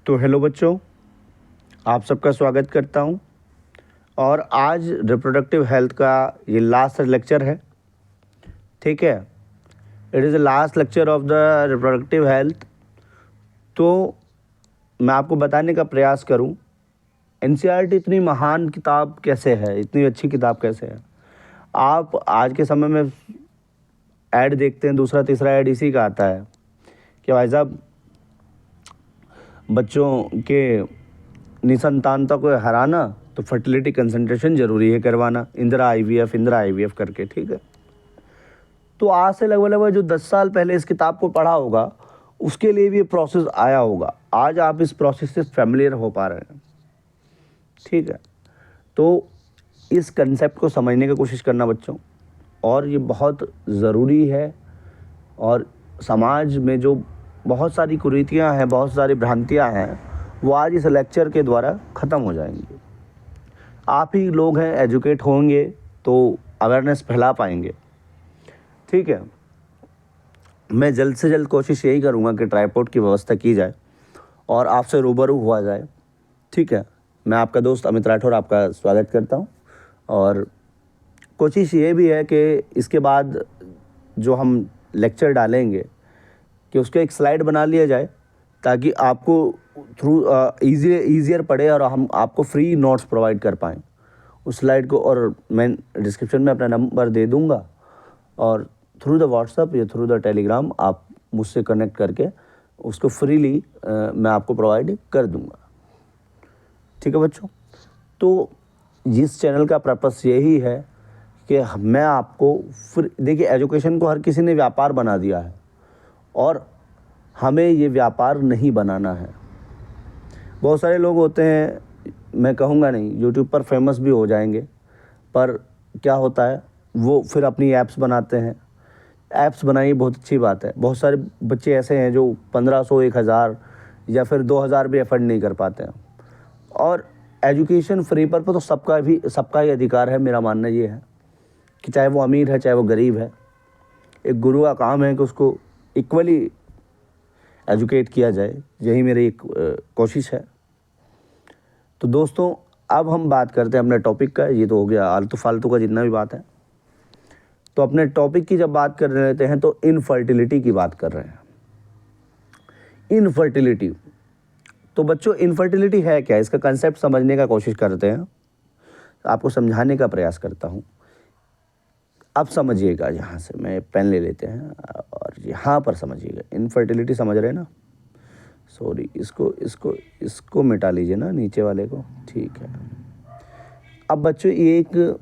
तो हेलो बच्चों, आप सबका स्वागत करता हूं। और आज रिप्रोडक्टिव हेल्थ का ये लास्ट लेक्चर है। ठीक है, it is the last lecture of the reproductive health. तो मैं आपको बताने का प्रयास करूं, एनसीईआरटी इतनी महान किताब कैसे है, इतनी अच्छी किताब कैसे है। आप आज के समय में ऐड देखते हैं, दूसरा तीसरा ऐड इसी का आता है कि भाई साहब बच्चों के निसंतानता को हराना तो फर्टिलिटी कंसंट्रेशन ज़रूरी है करवाना, इंदिरा आईवीएफ करके। ठीक है, तो आज से लगभग जो 10 साल पहले इस किताब को पढ़ा होगा उसके लिए भी ये प्रोसेस आया होगा। आज आप इस प्रोसेस से फैमिलियर हो पा रहे हैं। ठीक है, तो इस कंसेप्ट को समझने की कोशिश करना बच्चों, और ये बहुत ज़रूरी है। और समाज में जो बहुत सारी कुरीतियाँ हैं, बहुत सारी भ्रांतियाँ हैं, वो आज इस लेक्चर के द्वारा ख़त्म हो जाएंगी। आप ही लोग हैं, एजुकेट होंगे तो अवेयरनेस फैला पाएंगे। ठीक है, मैं जल्द से जल्द कोशिश यही करूँगा कि ट्राइपॉड की व्यवस्था की जाए और आपसे रूबरू हुआ जाए। ठीक है, मैं आपका दोस्त अमित राठौर आपका स्वागत करता हूँ। और कोशिश ये भी है कि इसके बाद जो हम लेक्चर डालेंगे कि उसका एक स्लाइड बना लिया जाए ताकि आपको थ्रू ईज़ियर पड़े और हम आपको फ्री नोट्स प्रोवाइड कर पाएँ उस स्लाइड को। और मैं डिस्क्रिप्शन में अपना नंबर दे दूँगा और थ्रू द व्हाट्सएप या थ्रू द टेलीग्राम आप मुझसे कनेक्ट करके उसको फ्रीली मैं आपको प्रोवाइड कर दूँगा। ठीक है बच्चों, तो इस चैनल का पर्पस यही है कि मैं आपको देखिए, एजुकेशन को हर किसी ने व्यापार बना दिया है और हमें ये व्यापार नहीं बनाना है। बहुत सारे लोग होते हैं, मैं कहूँगा नहीं, यूट्यूब पर फेमस भी हो जाएंगे, पर क्या होता है वो फिर अपनी ऐप्स बनाते हैं। ऐप्स बनाई बहुत अच्छी बात है। बहुत सारे बच्चे ऐसे हैं जो 1500, 1000 या फिर 2000 भी एफर्ड नहीं कर पाते हैं। और एजुकेशन फ्री पर तो सबका ही अधिकार है। मेरा मानना ये है कि चाहे वो अमीर है चाहे वो गरीब है, एक गुरु का काम है कि उसको इक्वली एजुकेट किया जाए। यही मेरी एक कोशिश है। तो दोस्तों, अब हम बात करते हैं अपने टॉपिक का। ये तो हो गया आलतू फालतू का जितना भी बात है। तो अपने टॉपिक की जब बात कर लेते हैं तो इनफर्टिलिटी की बात कर रहे हैं। इनफर्टिलिटी, तो बच्चों इनफर्टिलिटी है क्या, इसका कंसेप्ट समझने का कोशिश करते हैं। आपको समझाने का प्रयास करता हूँ। अब समझिएगा, यहाँ से मैं पेन ले लेते हैं और यहाँ पर समझिएगा। इनफर्टिलिटी समझ रहे हैं ना? सॉरी, इसको मिटा लीजिए ना, नीचे वाले को। ठीक है, अब बच्चों ये एक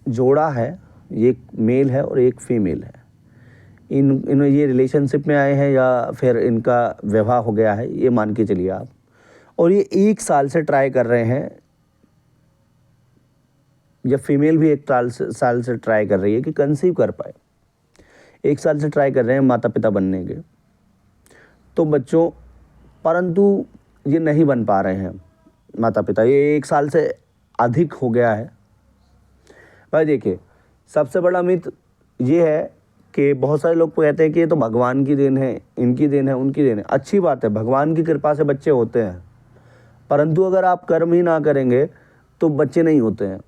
जोड़ा है, ये एक मेल है और एक फीमेल है। इन ये रिलेशनशिप में आए हैं या फिर इनका विवाह हो गया है, ये मान के चलिए आप। और ये 1 साल से ट्राई कर रहे हैं, या फीमेल भी 1 साल से ट्राई कर रही है कि कंसीव कर पाए। 1 साल से ट्राई कर रहे हैं माता पिता बनने के। तो बच्चों, परंतु ये नहीं बन पा रहे हैं माता पिता। ये 1 साल से अधिक हो गया है। भाई देखिए, सबसे बड़ा मिथ ये है कि बहुत सारे लोग कहते हैं कि ये तो भगवान की देन है, इनकी देन है, उनकी देन है। अच्छी बात है, भगवान की कृपा से बच्चे होते हैं, परंतु अगर आप कर्म ही ना करेंगे तो बच्चे नहीं होते हैं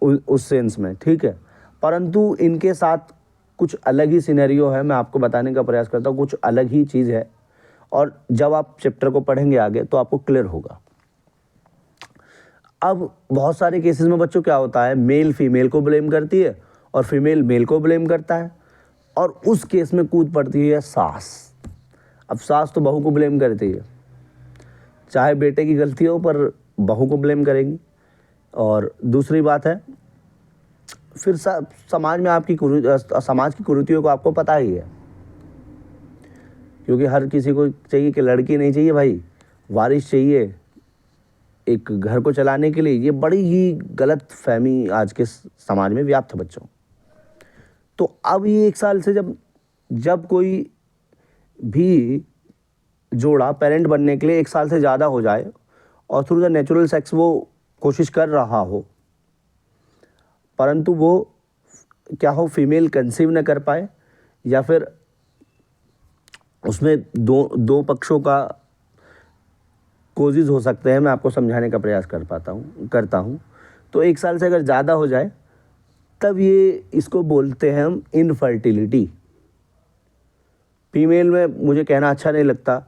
उस सेंस में। ठीक है, परंतु इनके साथ कुछ अलग ही सिनेरियो है। मैं आपको बताने का प्रयास करता हूँ, कुछ अलग ही चीज़ है। और जब आप चैप्टर को पढ़ेंगे आगे तो आपको क्लियर होगा। अब बहुत सारे केसेस में बच्चों क्या होता है, मेल फीमेल को ब्लेम करती है और फीमेल मेल को ब्लेम करता है, और उस केस में कूद पड़ती है सास। अब सास तो बहू को ब्लेम करती है, चाहे बेटे की गलती हो पर बहू को ब्लेम करेगी। और दूसरी बात है, फिर समाज में समाज की कुरीतियों को आपको पता ही है, क्योंकि हर किसी को चाहिए कि लड़की नहीं चाहिए भाई, वारिस चाहिए एक घर को चलाने के लिए। ये बड़ी ही गलत फहमी आज के समाज में व्याप्त है बच्चों। तो अब ये 1 साल से जब कोई भी जोड़ा पेरेंट बनने के लिए 1 साल से ज़्यादा हो जाए और थ्रू द नेचुरल सेक्स वो कोशिश कर रहा हो, परंतु वो क्या हो, फीमेल कंसीव न कर पाए या फिर उसमें दो पक्षों का कोजेज हो सकते हैं, मैं आपको समझाने का प्रयास करता हूँ। तो 1 साल से अगर ज़्यादा हो जाए तब इसको बोलते हैं हम इनफर्टिलिटी। फीमेल में मुझे कहना अच्छा नहीं लगता,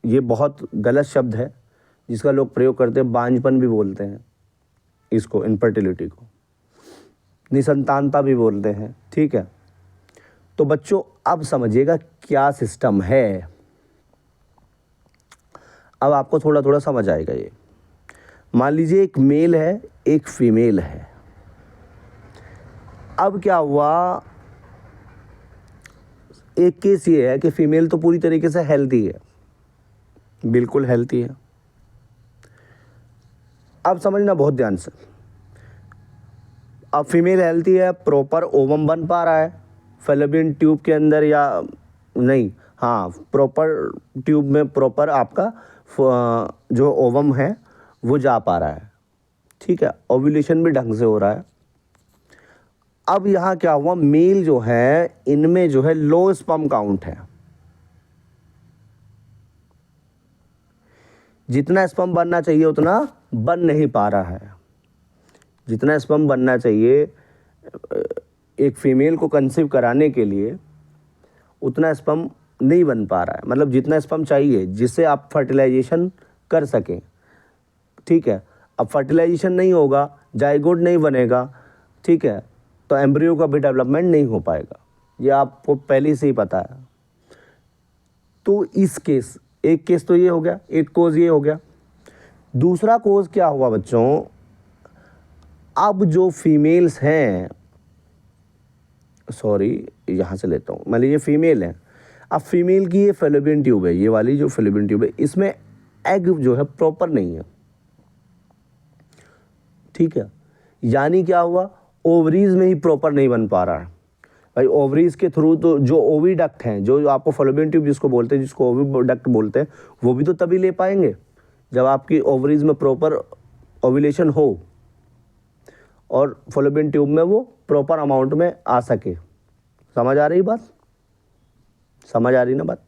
ये बहुत गलत शब्द है जिसका लोग प्रयोग करते हैं, बांझपन भी बोलते हैं इसको, इनफर्टिलिटी को निसंतानता भी बोलते हैं, ठीक है। तो बच्चों अब समझिएगा क्या सिस्टम है, अब आपको थोड़ा थोड़ा समझ आएगा। ये मान लीजिए एक मेल है, एक फीमेल है। अब क्या हुआ, एक केस ये है कि फीमेल तो पूरी तरीके से हेल्थी है, बिल्कुल हेल्थी है। अब समझना बहुत ध्यान से, अब फीमेल हेल्थी है, प्रॉपर ओवम बन पा रहा है फैलोपियन ट्यूब के अंदर या नहीं, हाँ प्रॉपर ट्यूब में प्रॉपर आपका जो ओवम है वो जा पा रहा है, ठीक है, ओव्यूलेशन भी ढंग से हो रहा है। अब यहाँ क्या हुआ, मेल जो है इनमें जो है लो स्पर्म काउंट है, जितना स्पर्म बनना चाहिए उतना बन नहीं पा रहा है। जितना स्पर्म बनना चाहिए एक फीमेल को कंसीव कराने के लिए उतना स्पर्म नहीं बन पा रहा है, मतलब जितना स्पर्म चाहिए जिससे आप फर्टिलाइजेशन कर सकें, ठीक है। अब फर्टिलाइजेशन नहीं होगा, जाइगोट नहीं बनेगा, ठीक है, तो एम्ब्रियो का भी डेवलपमेंट नहीं हो पाएगा, ये आपको पहले से ही पता है। तो इस केस, एक केस तो ये हो गया, एक कोज ये हो गया। दूसरा कोज क्या हुआ बच्चों, अब जो फीमेल्स हैं, सॉरी यहाँ से लेता हूँ, मान लीजिए फीमेल है, अब फीमेल की ये फैलोपियन ट्यूब है, ये वाली जो फैलोपियन ट्यूब है इसमें एग जो है प्रॉपर नहीं है, ठीक है। यानी क्या हुआ, ओवरीज में ही प्रॉपर नहीं बन पा रहा है। भाई ओवरीज के थ्रू तो जो ओविडक्ट हैं, जो आपको फैलोपियन ट्यूब जिसको बोलते हैं, जिसको ओविडक्ट बोलते हैं, वो भी तो तभी ले पाएंगे जब आपकी ओवरीज में प्रॉपर ओव्यूलेशन हो और फैलोपियन ट्यूब में वो प्रॉपर अमाउंट में आ सके। समझ आ रही बात, समझ आ रही ना बात,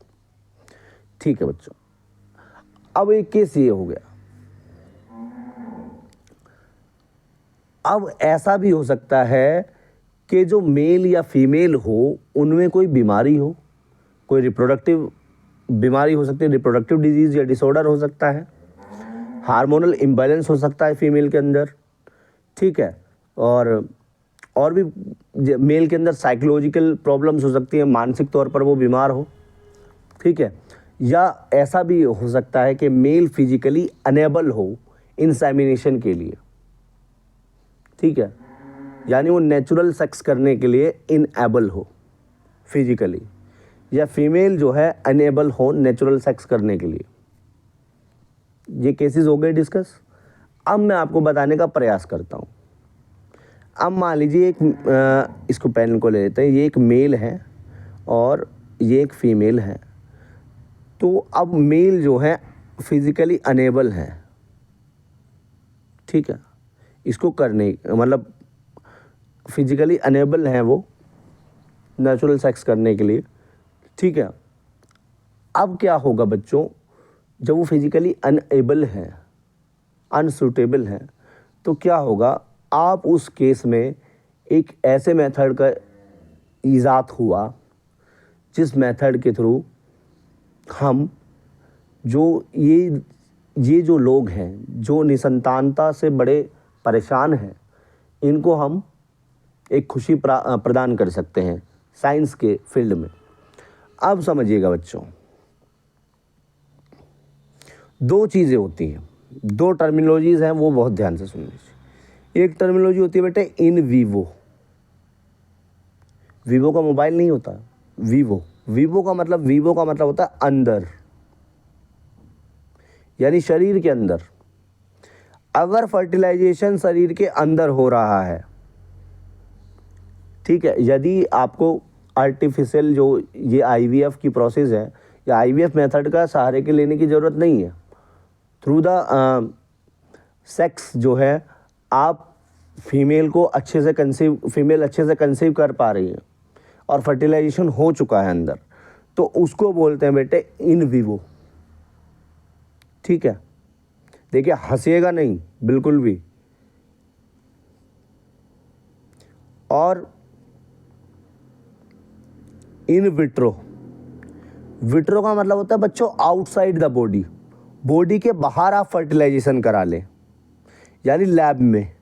ठीक है बच्चों। अब एक केस ये हो गया, अब ऐसा भी हो सकता है कि जो मेल या फीमेल हो उनमें कोई बीमारी हो, कोई रिप्रोडक्टिव बीमारी हो सकती है, रिप्रोडक्टिव डिजीज़ या डिसऑर्डर हो सकता है, हार्मोनल इम्बैलेंस हो सकता है फीमेल के अंदर, ठीक है, और भी मेल के अंदर साइकोलॉजिकल प्रॉब्लम्स हो सकती हैं, मानसिक तौर पर वो बीमार हो, ठीक है। या ऐसा भी हो सकता है कि मेल फिजिकली अनेबल हो इंसेमिनेशन के लिए, ठीक है, यानी वो नेचुरल सेक्स करने के लिए इनएबल हो फिजिकली, या फीमेल जो है अनेबल हो नेचुरल सेक्स करने के लिए। ये केसेस हो गए डिस्कस। अब मैं आपको बताने का प्रयास करता हूँ। अब मान लीजिए इसको पेन को ले लेते हैं, ये एक मेल है और ये एक फीमेल है। तो अब मेल जो है फिजिकली अनेबल है, ठीक है, इसको करने मतलब फिजिकली अनेबल हैं वो नेचुरल सेक्स करने के लिए, ठीक है। अब क्या होगा बच्चों, जब वो फिजिकली अनएबल हैं, अनसूटेबल हैं, तो क्या होगा, आप उस केस में एक ऐसे मेथड का ईजाद हुआ जिस मेथड के थ्रू हम ये जो लोग हैं जो निसंतानता से बड़े परेशान हैं, इनको हम एक खुशी प्रदान कर सकते हैं साइंस के फील्ड में। अब समझिएगा बच्चों, दो चीज़ें होती हैं, दो टर्मिनोलॉजीज़ हैं, वो बहुत ध्यान से सुन लीजिए। एक टर्मिनोलॉजी होती है बेटे इन वीवो। वीवो का मोबाइल नहीं होता, वीवो का मतलब होता है अंदर, यानी शरीर के अंदर। अगर फर्टिलाइजेशन शरीर के अंदर हो रहा है, ठीक है, यदि आपको आर्टिफिशियल जो ये आईवीएफ की प्रोसेस है या आईवीएफ मेथड का सहारे के लेने की ज़रूरत नहीं है, थ्रू द सेक्स जो है आप फीमेल अच्छे से कंसीव कर पा रही है और फर्टिलाइजेशन हो चुका है अंदर, तो उसको बोलते हैं बेटे इन विवो। ठीक है, देखिए हंसिएगा नहीं बिल्कुल भी। और इन विट्रो, विट्रो का मतलब होता है बच्चों आउटसाइड द बॉडी, बॉडी के बाहर आप फर्टिलाइजेशन करा लें, यानी लैब में,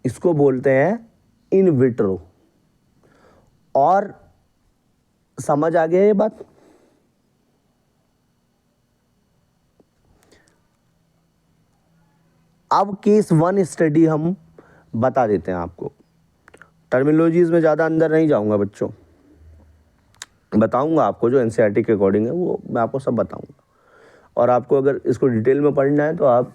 इसको बोलते हैं इन विट्रो। और समझ आ गया ये बात? अब केस 1 स्टडी हम बता देते हैं आपको। टर्मिनोलॉजीज में ज़्यादा अंदर नहीं जाऊंगा बच्चों, बताऊंगा आपको जो एनसीईआरटी के अकॉर्डिंग है वो मैं आपको सब बताऊंगा। और आपको अगर इसको डिटेल में पढ़ना है तो आप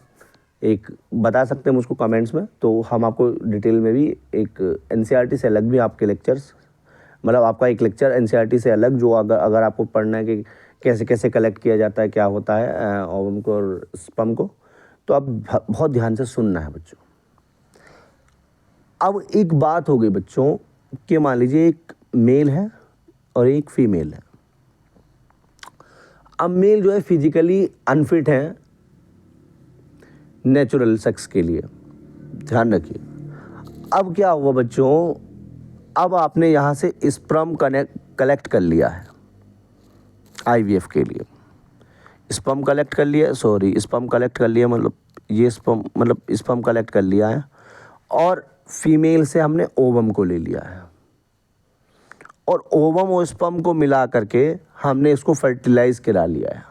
एक बता सकते हैं मुझको कमेंट्स में, तो हम आपको डिटेल में भी एक एनसीईआरटी से अलग भी आपके लेक्चर्स, मतलब आपका एक लेक्चर एनसीईआरटी से अलग जो अगर आपको पढ़ना है कि कैसे कैसे कलेक्ट किया जाता है, क्या होता है ओवम को और स्पर्म को, तो आप बहुत ध्यान से सुनना है बच्चों। अब एक बात हो गई बच्चों कि मान लीजिए एक मेल है और एक फीमेल है। अब मेल जो है फिजिकली अनफिट है नेचुरल सेक्स के लिए, ध्यान रखिए। अब क्या हुआ बच्चों, अब आपने यहाँ से स्पर्म कलेक्ट कर लिया है आईवीएफ के लिए, स्पर्म कलेक्ट कर लिया, स्पर्म कलेक्ट कर लिया, मतलब ये स्पर्म कलेक्ट कर लिया है, और फीमेल से हमने ओवम को ले लिया है, और ओवम और स्पर्म को मिला करके हमने इसको फर्टिलाइज करा लिया है।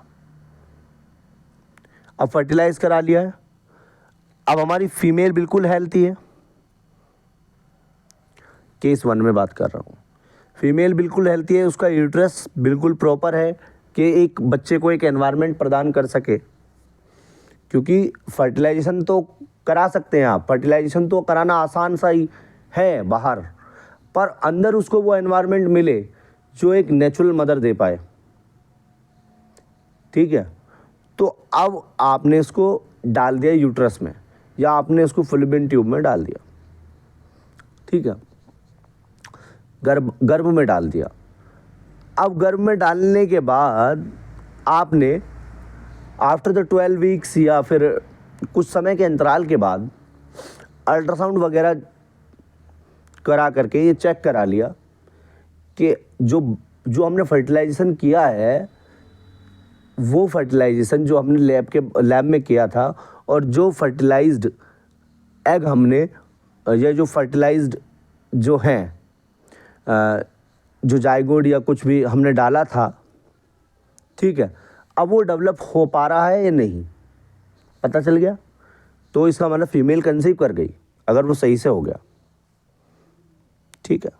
अब फर्टिलाइज करा लिया है, अब हमारी फीमेल बिल्कुल हेल्थी है, केस 1 में बात कर रहा हूँ, फीमेल बिल्कुल हेल्थी है, उसका यूट्रस बिल्कुल प्रॉपर है कि एक बच्चे को एक एनवायरनमेंट प्रदान कर सके। क्योंकि फर्टिलाइजेशन तो करा सकते हैं आप, फर्टिलाइजेशन तो कराना आसान सा ही है बाहर, पर अंदर उसको वो एनवायरनमेंट मिले जो एक नेचुरल मदर दे पाए। ठीक है, तो अब आपने इसको डाल दिया यूट्रस में, या आपने इसको फैलोपियन ट्यूब में डाल दिया, ठीक है, गर्भ में डाल दिया। अब गर्भ में डालने के बाद आपने आफ्टर द 12 वीक्स या फिर कुछ समय के अंतराल के बाद अल्ट्रासाउंड वगैरह करा करके ये चेक करा लिया कि जो हमने फर्टिलाइजेशन किया है वो फर्टिलाइजेशन जो हमने लैब में किया था, और जो फर्टिलाइज्ड एग हमने या जो फर्टिलाइज्ड जो हैं जो जाइगोड या कुछ भी हमने डाला था, ठीक है, अब वो डेवलप हो पा रहा है या नहीं, पता चल गया, तो इसका मतलब फीमेल कंसीव कर गई अगर वो सही से हो गया। ठीक है,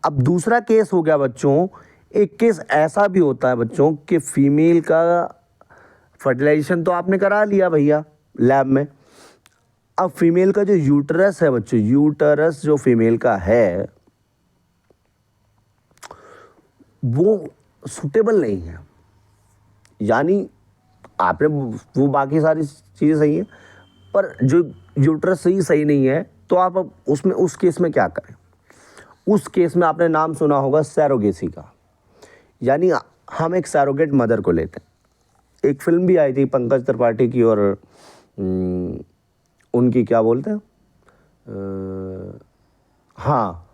अब दूसरा केस हो गया बच्चों, एक केस ऐसा भी होता है बच्चों कि फीमेल का फर्टिलाइजेशन तो आपने करा लिया भैया लैब में, अब फीमेल का जो यूटरस है बच्चों, यूटरस जो फीमेल का है वो सुटेबल नहीं है, यानी आपने वो बाकी सारी चीज़ें सही हैं पर जो यूट्रस सही नहीं है, तो आप अब उसमें उस केस में क्या करें। उस केस में आपने नाम सुना होगा सैरोगेसी का, यानी हम एक सैरोगेट मदर को लेते हैं। एक फिल्म भी आई थी पंकज त्रिपाठी की और उनकी क्या बोलते हैं हाँ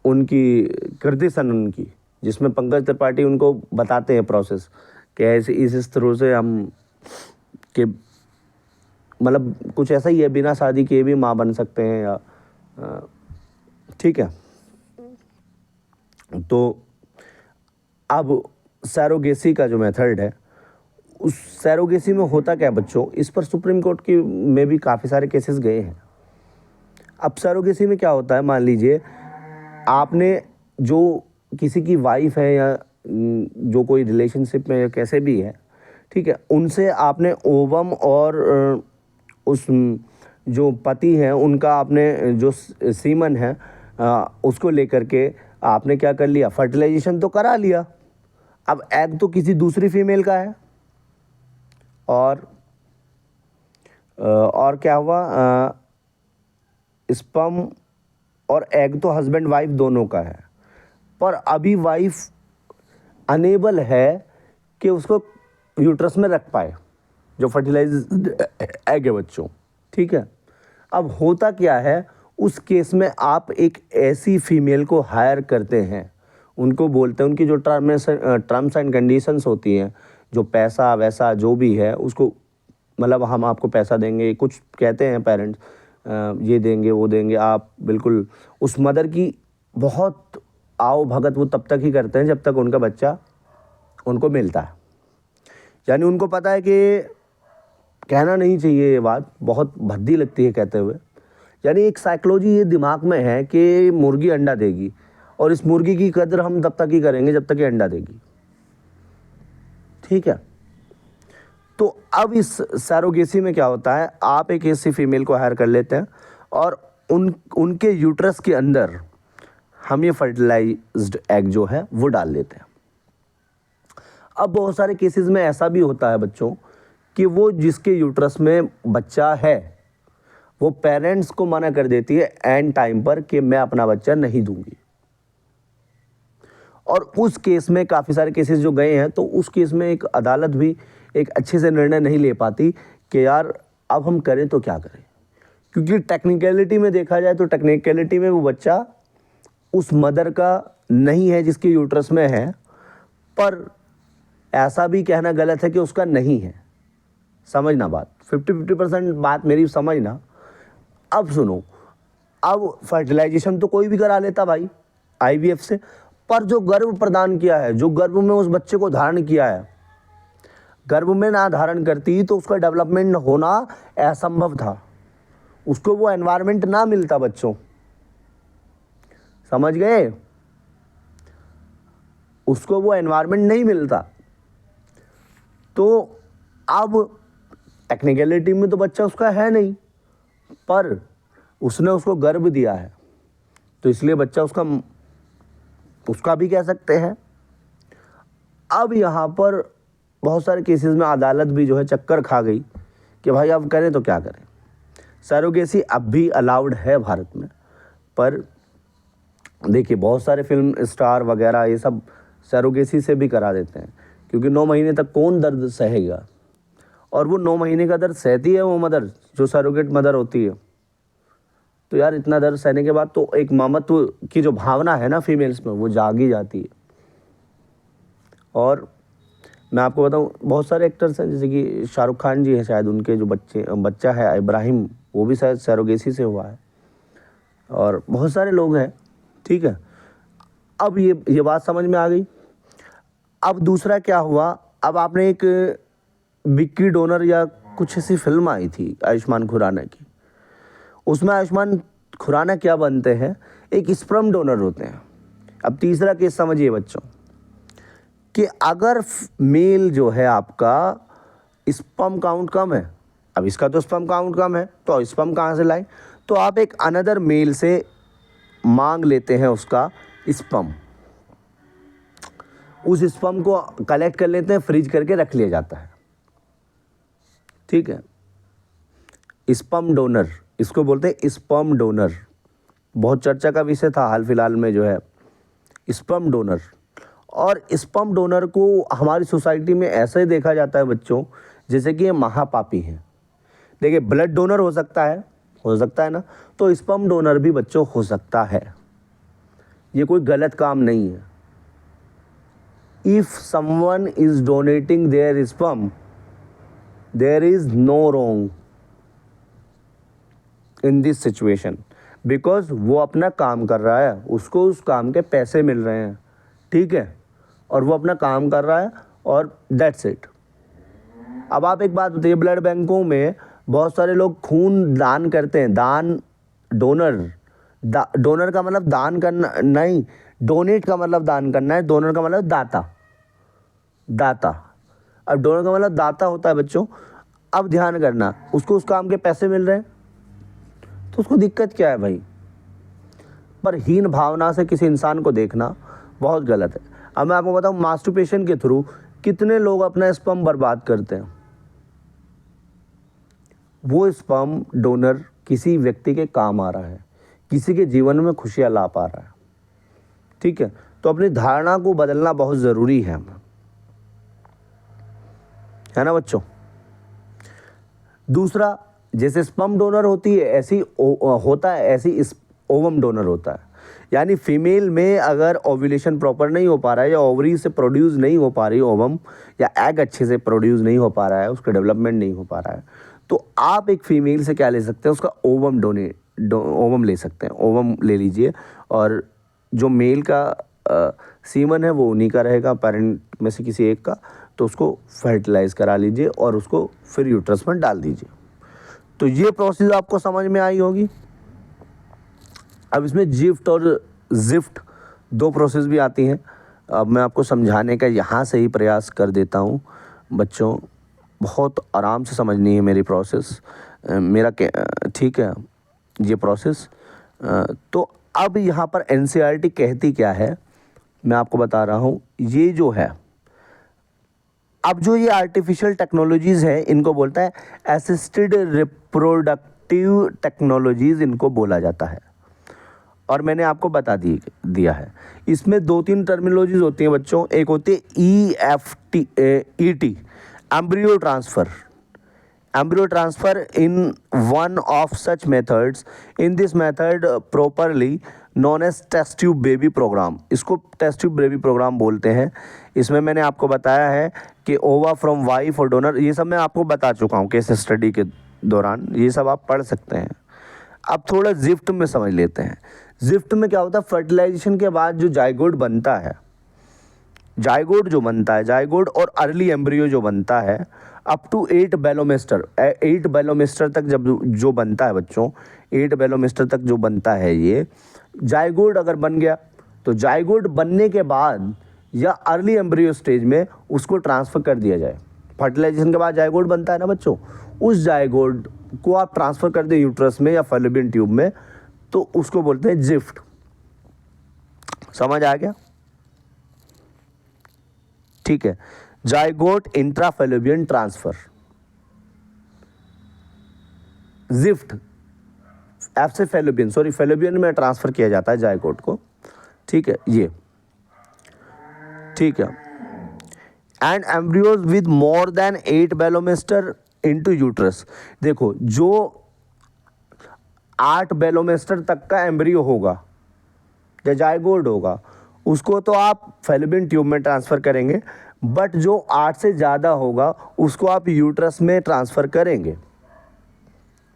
उनकी कृति सन उनकी, जिसमें पंकज त्रिपाठी उनको बताते हैं प्रोसेस कि ऐसे इस तरह से हम कि मतलब कुछ ऐसा ही है, बिना शादी किए भी माँ बन सकते हैं या ठीक है। तो अब सैरोगेसी का जो मेथड है, उस सैरोगेसी में होता क्या बच्चों, इस पर सुप्रीम कोर्ट की में भी काफ़ी सारे केसेस गए हैं। अब सैरोगेसी में क्या होता है, मान लीजिए आपने जो किसी की वाइफ है या जो कोई रिलेशनशिप में या कैसे भी है, ठीक है, उनसे आपने ओवम और उस जो पति हैं उनका आपने जो सीमन है उसको लेकर के आपने क्या कर लिया, फर्टिलाइजेशन तो करा लिया। अब एग तो किसी दूसरी फीमेल का है, और क्या हुआ, स्पर्म और एग तो हस्बैंड वाइफ दोनों का है, पर अभी वाइफ अनेबल है कि उसको यूट्रस में रख पाए, जो फर्टिलाइज एग है बच्चों, ठीक है। अब होता क्या है, उस केस में आप एक ऐसी फीमेल को हायर करते हैं, उनको बोलते हैं, उनकी जो टर्म्स एंड कंडीशंस होती हैं, जो पैसा वैसा जो भी है उसको, मतलब हम आपको पैसा देंगे, कुछ कहते हैं पेरेंट्स, ये देंगे वो देंगे, आप बिल्कुल उस मदर की बहुत आओ भगत वो तब तक ही करते हैं जब तक उनका बच्चा उनको मिलता है। यानी उनको पता है कि, कहना नहीं चाहिए ये बात, बहुत भद्दी लगती है कहते हुए, यानी एक साइकोलॉजी ये दिमाग में है कि मुर्गी अंडा देगी और इस मुर्गी की कदर हम तब तक ही करेंगे जब तक ये अंडा देगी, ठीक है। तो अब इस सैरोगेसी में क्या होता है, आप एक ऐसी फीमेल को हायर कर लेते हैं और उनके यूट्रस के अंदर हम ये फर्टिलाइज्ड एग जो है वो डाल लेते हैं। अब बहुत सारे केसेस में ऐसा भी होता है बच्चों कि वो जिसके यूट्रस में बच्चा है वो पेरेंट्स को मना कर देती है एंड टाइम पर कि मैं अपना बच्चा नहीं दूंगी, और उस केस में काफ़ी सारे केसेस जो गए हैं, तो उस केस में एक अदालत भी एक अच्छे से निर्णय नहीं ले पाती कि यार अब हम करें तो क्या करें, क्योंकि टेक्निकलिटी में देखा जाए तो टेक्निकलिटी में वो बच्चा उस मदर का नहीं है जिसके यूट्रस में है, पर ऐसा भी कहना गलत है कि उसका नहीं है। समझना बात, 50-50% बात मेरी समझना। अब सुनो, अब फर्टिलाइजेशन तो कोई भी करा लेता भाई आईवीएफ से, पर जो गर्भ प्रदान किया है, जो गर्भ में उस बच्चे को धारण किया है, गर्भ में ना धारण करती तो उसका डेवलपमेंट होना असंभव था, उसको वो एनवायरनमेंट ना मिलता बच्चों, समझ गए, उसको वो एनवायरनमेंट नहीं मिलता। तो अब टेक्निकलिटी में तो बच्चा उसका है नहीं, पर उसने उसको गर्भ दिया है, तो इसलिए बच्चा उसका भी कह सकते हैं। अब यहाँ पर बहुत सारे केसेस में अदालत भी जो है चक्कर खा गई कि भाई अब करें तो क्या करें। सैरोगेसी अब भी अलाउड है भारत में, पर देखिए बहुत सारे फिल्म स्टार वगैरह ये सब सैरोगेसी से भी करा देते हैं, क्योंकि 9 महीने तक कौन दर्द सहेगा, और वो 9 महीने का दर्द सहती है वो मदर जो सैरोगेट मदर होती है। तो यार इतना दर्द सहने के बाद तो एक ममत्व की जो भावना है ना फीमेल्स में वो जागी जाती है। और मैं आपको बताऊं, बहुत सारे एक्टर्स हैं, जैसे कि शाहरुख खान जी हैं, शायद उनके जो बच्चा है इब्राहिम, वो भी शायद सैरोगेसी से हुआ है, और बहुत सारे लोग हैं, ठीक है। अब ये बात समझ में आ गई। अब दूसरा क्या हुआ, अब आपने एक विक्की डोनर या कुछ ऐसी फिल्म आई थी आयुष्मान खुराना की, उसमें आयुष्मान खुराना क्या बनते हैं, एक स्पर्म डोनर होते हैं। अब तीसरा केस समझिए बच्चों कि अगर मेल जो है आपका स्पर्म काउंट कम है, अब इसका तो स्पर्म काउंट कम है तो स्पर्म कहाँ से लाएं, तो आप एक अनदर मेल से मांग लेते हैं उसका स्पर्म, उस स्पर्म को कलेक्ट कर लेते हैं, फ्रीज करके रख लिया जाता है, ठीक है। स्पर्म डोनर, इसको बोलते हैं स्पर्म डोनर, बहुत चर्चा का विषय था हाल फिलहाल में जो है स्पर्म डोनर। और स्पर्म डोनर को हमारी सोसाइटी में ऐसे देखा जाता है बच्चों जैसे कि ये महापापी हैं। देखिए ब्लड डोनर हो सकता है ना, तो स्पर्म डोनर भी बच्चों हो सकता है, ये कोई गलत काम नहीं है। If someone is donating their sperm there is no wrong in this situation, because वो अपना काम कर रहा है, उसको उस काम के पैसे मिल रहे हैं, ठीक है, और वो अपना काम कर रहा है और दैट्स इट। अब आप एक बात बताइए, ब्लड बैंकों में बहुत सारे लोग खून दान करते हैं, डोनर का मतलब दान करना नहीं, डोनेट का मतलब दान करना है, डोनर का मतलब दाता। अब डोनर का मतलब दाता होता है बच्चों। अब ध्यान करना, उसको उस काम के पैसे मिल रहे हैं तो उसको दिक्कत क्या है भाई, पर हीन भावना से किसी इंसान को देखना बहुत गलत है। अब मैं आपको बताऊं, मास्टरबेशन के थ्रू कितने लोग अपना स्पर्म बर्बाद करते हैं। वो स्पर्म डोनर किसी व्यक्ति के काम आ रहा है, किसी के जीवन में खुशियां ला पा रहा है, ठीक है। तो अपनी धारणा को बदलना बहुत ज़रूरी है ना बच्चों। दूसरा, जैसे स्पर्म डोनर होती है ऐसी होता है, ऐसी इस ओवम डोनर होता है। यानी फीमेल में अगर ओव्यूलेशन प्रॉपर नहीं हो पा रहा है, या ओवरी से प्रोड्यूस नहीं हो पा रही ओवम, या एग अच्छे से प्रोड्यूस नहीं हो पा रहा है, उसका डेवलपमेंट नहीं हो पा रहा है, तो आप एक फीमेल से क्या ले सकते हैं, उसका ओवम ले सकते हैं। ओवम ले लीजिए, और जो मेल का सीमन है वो उन्हीं का रहेगा, पेरेंट में से किसी एक का, तो उसको फर्टिलाइज करा लीजिए और उसको फिर यूट्रस में डाल दीजिए। तो ये प्रोसेस आपको समझ में आई होगी। अब इसमें जिफ्ट और जिफ्ट दो प्रोसेस भी आती हैं। अब मैं आपको समझाने का यहाँ से ही प्रयास कर देता हूँ बच्चों, बहुत आराम से समझनी है मेरी प्रोसेस मेरा, ठीक है ये प्रोसेस। तो अब यहाँ पर एनसीईआरटी कहती क्या है मैं आपको बता रहा हूँ। ये जो है, अब जो ये आर्टिफिशियल टेक्नोलॉजीज़ है इनको बोलता है असिस्टेड रिप्रोडक्टिव टेक्नोलॉजीज़, इनको बोला जाता है। और मैंने आपको बता दिया है। इसमें 2-3 टर्मिनोलॉजीज़ होती हैं बच्चों। एक होती है EFT, embryo transfer. Embryo transfer in one of such methods, in this method properly known as test tube baby programme, इसको टेस्ट ट्यूब बेबी प्रोग्राम बोलते हैं। इसमें मैंने आपको बताया है कि ओवा फ्रॉम वाइफ और डोनर, ये सब मैं आपको बता चुका हूँ केस स्टडी के दौरान, ये सब आप पढ़ सकते हैं। अब थोड़ा जिफ्ट में समझ लेते हैं। जिफ्ट में क्या होता है, फर्टिलाइजेशन के बाद जो जाइगोट बनता है, जाइगोट जो बनता है, जाइगोट और अर्ली एम्ब्रियो जो बनता है, अप टू 8 बेलोमेस्टर, 8 बेलोमेस्टर तक जब जो बनता है बच्चों, 8 बेलोमेस्टर तक जो बनता है ये जाइगोट अगर बन गया, तो जाइगोट बनने के बाद या अर्ली एम्ब्रियो स्टेज में उसको ट्रांसफ़र कर दिया जाए। फर्टिलाइजेशन के बाद जाइगोट बनता है ना बच्चों, उस जाइगोट को आप ट्रांसफ़र कर दें यूट्रस में या फैलोपियन ट्यूब में, तो उसको बोलते हैं जिफ्ट। समझ आ गया? ठीक है, जाइगोट इंट्राफैलोपियन ट्रांसफर, जिफ्ट एफ से फैलोपियन, सॉरी फैलोपियन में ट्रांसफर किया जाता है जाइगोट को। ठीक है, ये ठीक है। And embryos with more than 8 blastomeres into uterus. देखो, जो 8 बेलोमेस्टर तक का एम्ब्रियो होगा या जाइगोट होगा, उसको तो आप फैलोपियन ट्यूब में ट्रांसफ़र करेंगे, बट जो 8 से ज़्यादा होगा उसको आप यूट्रस में ट्रांसफ़र करेंगे।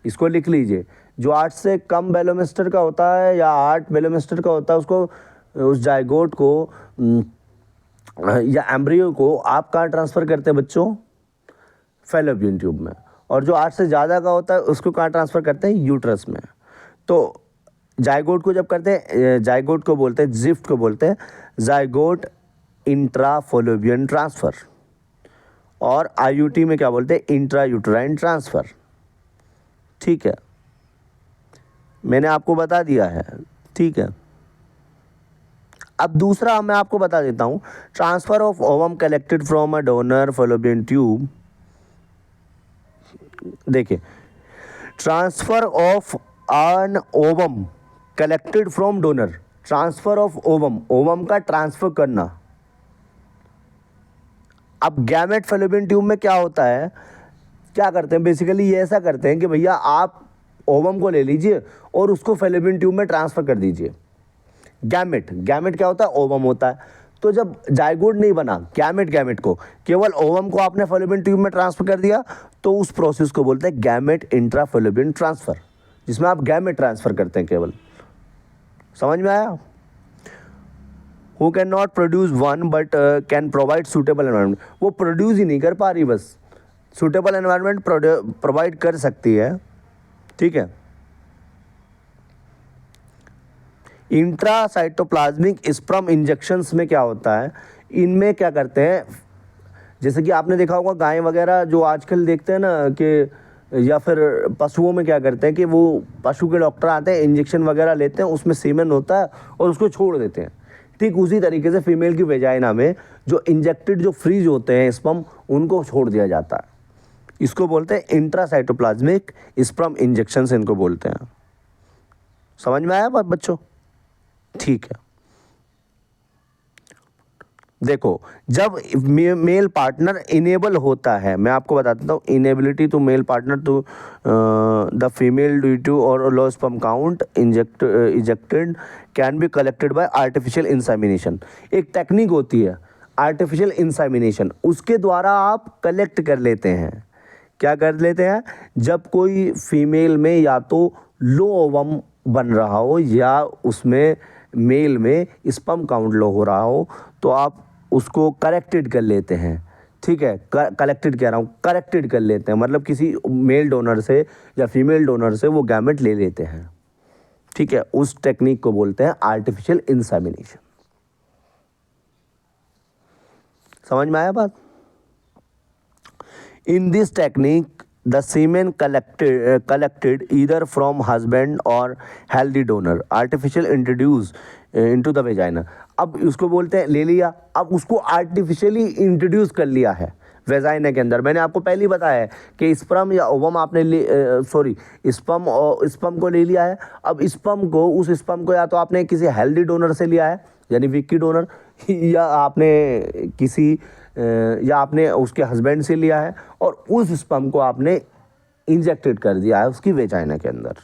इसको लिख लीजिए, जो 8 से कम बेलोमेस्टर का होता है या 8 बेलोमेस्टर का होता है, उसको, उस जाइगोट को या एम्ब्रियो को आप कहाँ ट्रांसफ़र करते हैं बच्चों? फैलोपियन ट्यूब में। और जो 8 से ज़्यादा का होता है उसको कहाँ ट्रांसफ़र करते हैं? यूट्रस में। तो जाइगोट को जब करते हैं, जाइगोट को बोलते हैं, जिफ्ट को बोलते हैं जाइगोट इंट्राफैलोपियन ट्रांसफ़र, और आईयूटी में क्या बोलते हैं? Intra uterine transfer. ठीक है, मैंने आपको बता दिया है। ठीक है, अब दूसरा मैं आपको बता देता हूँ, transfer of ovum collected from a donor fallopian tube. देखिए, transfer of an ovum collected from donor, transfer of ovum, ovum का ट्रांसफ़र करना। अब गैमेट फैलोपियन ट्यूब में क्या होता है, क्या करते हैं बेसिकली, ये ऐसा करते हैं कि भैया आप ओवम को ले लीजिए और उसको फैलोपियन ट्यूब में ट्रांसफ़र कर दीजिए। गैमेट, गैमेट क्या होता है? ओवम होता है। तो जब जाइगोट नहीं बना, गैमेट को, केवल ओवम को आपने फैलोपियन ट्यूब में ट्रांसफ़र कर दिया, तो उस प्रोसेस को बोलते हैं गैमेट इंट्राफैलोपियन ट्रांसफ़र, जिसमें आप गैमेट ट्रांसफ़र करते हैं केवल। समझ में आया? Who can not produce one but can provide suitable environment, वो प्रोड्यूस ही नहीं कर पा रही, बस सूटेबल एनवायरनमेंट प्रोवाइड कर सकती है। ठीक है, इंट्रासाइटोप्लाज्मिक स्पर्म इंजेक्शंस में क्या होता है, इनमें क्या करते हैं, जैसे कि आपने देखा होगा गाय वगैरह जो आजकल देखते हैं ना, कि या फिर पशुओं में क्या करते हैं कि वो पशु के डॉक्टर आते हैं, इंजेक्शन वगैरह लेते हैं, उसमें सीमेन होता है और उसको छोड़ देते हैं। ठीक उसी तरीके से फीमेल की वेजाइना में जो इंजेक्टेड, जो फ्रीज होते हैं स्पर्म, उनको छोड़ दिया जाता है। इसको बोलते हैं इंट्रासाइटोप्लाज्मिक स्पर्म इंजेक्शंस, इनको बोलते हैं। समझ में आया बात बच्चों? ठीक है, देखो, जब मेल पार्टनर इनेबल होता है, मैं आपको बता देता हूँ, inability to male partner to the female due to or low sperm count ejected can be collected by artificial insemination. एक टेक्निक होती है आर्टिफिशियल इंसेमिनेशन, उसके द्वारा आप कलेक्ट कर लेते हैं। क्या कर लेते हैं? जब कोई फीमेल में या तो लो ओवम बन रहा हो या उसमें मेल में स्पर्म काउंट लो हो रहा हो, तो आप उसको करेक्टेड कर लेते हैं। ठीक है, कलेक्टेड कह रहा हूँ, करेक्टेड कर लेते हैं, मतलब किसी मेल डोनर से या फीमेल डोनर से वो गैमेट ले लेते हैं। ठीक है, उस टेक्निक को बोलते हैं आर्टिफिशियल इंसेमिनेशन। समझ में आया बात? In this technique the semen collected either from husband or healthy donor artificial introduced into the vagina। अब उसको बोलते हैं ले लिया, अब उसको आर्टिफिशियली इंट्रोड्यूस कर लिया है वेजाइना के अंदर। मैंने आपको पहले ही बताया है कि स्पर्म या ओवम आपने स्पर्म को ले लिया है। अब उस स्पर्म को या तो आपने किसी हेल्दी डोनर से लिया है, यानी विक्की डोनर, या आपने उसके हस्बैंड से लिया है और उस स्पर्म को आपने इंजेक्टेड कर दिया है उसकी वेजाइना के अंदर।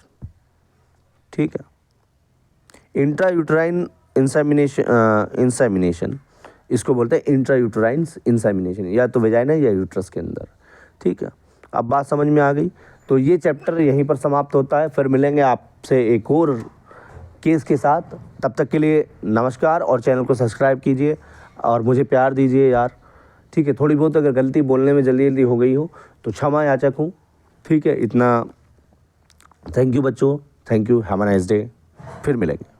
ठीक है, इंट्रायूटराइन इंसेमिनेशन इसको बोलते हैं, इंट्रायूटराइन इंसेमिनेशन, या तो वेजाइना या यूट्रस के अंदर। ठीक है, अब बात समझ में आ गई। तो ये चैप्टर यहीं पर समाप्त होता है, फिर मिलेंगे आपसे एक और केस के साथ। तब तक के लिए नमस्कार, और चैनल को सब्सक्राइब कीजिए और मुझे प्यार दीजिए यार। ठीक है, थोड़ी बहुत अगर गलती बोलने में जल्दी हो गई हो तो क्षमा याचक हूँ। ठीक है, इतना। थैंक यू बच्चों, thank you, have a nice day. फिर मिलेंगे।